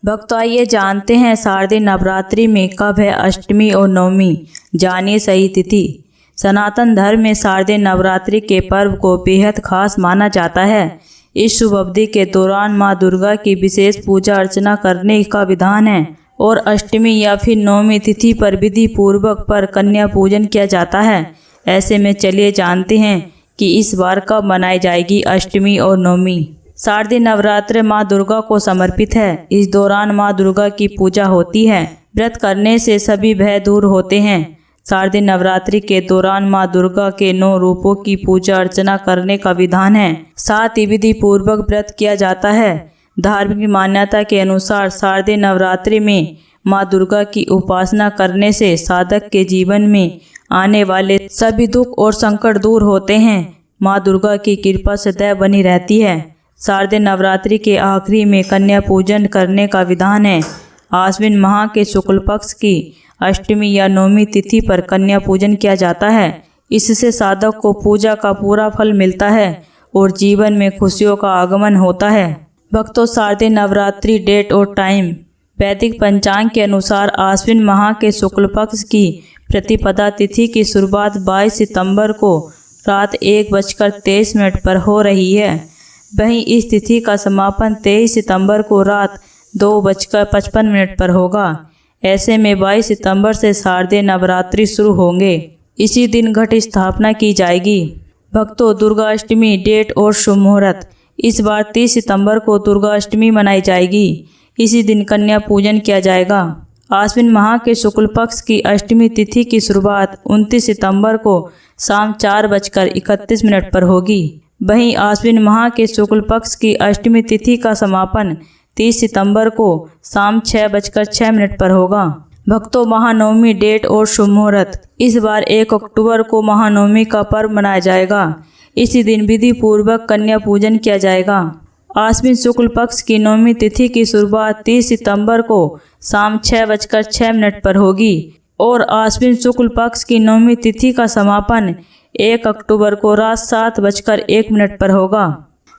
भक्तों आइए जानते हैं शारदीय नवरात्रि में कब है अष्टमी और नवमी, जानिए सही तिथि। सनातन धर्म में शारदीय नवरात्रि के पर्व को बेहद खास माना जाता है। इस शुभ अवधि के दौरान मां दुर्गा की विशेष पूजा अर्चना करने का विधान है और अष्टमी या फिर नवमी तिथि पर विधि पूर्वक पर कन्या पूजन किया जाता है। ऐसे में चलिए जानते हैं कि इस बार कब मनाई जाएगी अष्टमी और नवमी। शारदीय नवरात्र माँ दुर्गा को समर्पित है। इस दौरान माँ दुर्गा की पूजा होती है। व्रत करने से सभी भय दूर होते हैं। शारदीय नवरात्रि के दौरान माँ दुर्गा के 9 रूपों की पूजा अर्चना करने का विधान है। साथ ही विधि पूर्वक व्रत किया जाता है। धार्मिक मान्यता के अनुसार शारदीय नवरात्रि में माँ दुर्गा की उपासना करने से साधक के जीवन में आने वाले सभी दुख और संकट दूर होते हैं। माँ दुर्गा की कृपा सदैव बनी रहती है। शारदीय नवरात्रि के आखिरी में कन्या पूजन करने का विधान है। आश्विन माह के शुक्ल पक्ष की अष्टमी या नवमी तिथि पर कन्या पूजन किया जाता है। इससे साधक को पूजा का पूरा फल मिलता है और जीवन में खुशियों का आगमन होता है। भक्तों शारदीय नवरात्रि डेट और टाइम। वैदिक पंचांग के अनुसार आश्विन माह के शुक्ल पक्ष की प्रतिपदा तिथि की शुरुआत 22 सितंबर को रात 1:23 पर हो रही है। वहीं इस तिथि का समापन 23 सितंबर को रात 2:55 पर होगा। ऐसे में 22 सितंबर से शारदीय नवरात्रि शुरू होंगे। इसी दिन घट स्थापना की जाएगी। भक्तों दुर्गा अष्टमी डेट और शुभ मुहूर्त। इस बार 30 सितंबर को दुर्गा अष्टमी मनाई जाएगी। इसी दिन कन्या पूजन किया जाएगा। आश्विन माह के शुक्ल पक्ष की अष्टमी तिथि की शुरुआत 29 सितंबर को शाम 4:31 पर होगी। वहीं आश्विन माह के शुक्ल पक्ष की अष्टमी तिथि का समापन 30 सितंबर को शाम 6:06 पर होगा। भक्तों महानवमी डेट और शुभ मुहूर्त। इस बार 1 अक्टूबर को महानवमी का पर्व मनाया जाएगा। इसी दिन विधि पूर्वक कन्या पूजन किया जाएगा। आश्विन शुक्ल पक्ष की नवमी तिथि की शुरुआत 30 सितंबर को शाम 6:06 पर होगी और आश्विन शुक्ल पक्ष की नवमी तिथि का समापन 1 अक्टूबर को रात 7:01 पर होगा।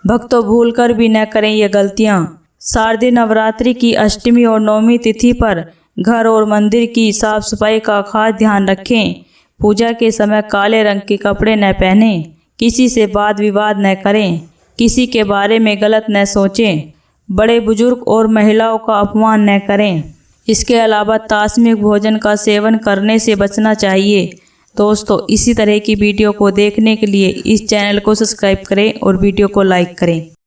भक्तों भूलकर भी न करें ये गलतियां। शारदीय नवरात्रि की अष्टमी और नवमी तिथि पर घर और मंदिर की साफ सफाई का खास ध्यान रखें। पूजा के समय काले रंग के कपड़े न पहनें। किसी से वाद विवाद न करें। किसी के बारे में गलत न सोचें। बड़े बुजुर्ग और महिलाओं का अपमान न करें। इसके अलावा तामसिक भोजन का सेवन करने से बचना चाहिए। दोस्तों इसी तरह की वीडियो को देखने के लिए इस चैनल को सब्सक्राइब करें और वीडियो को लाइक करें।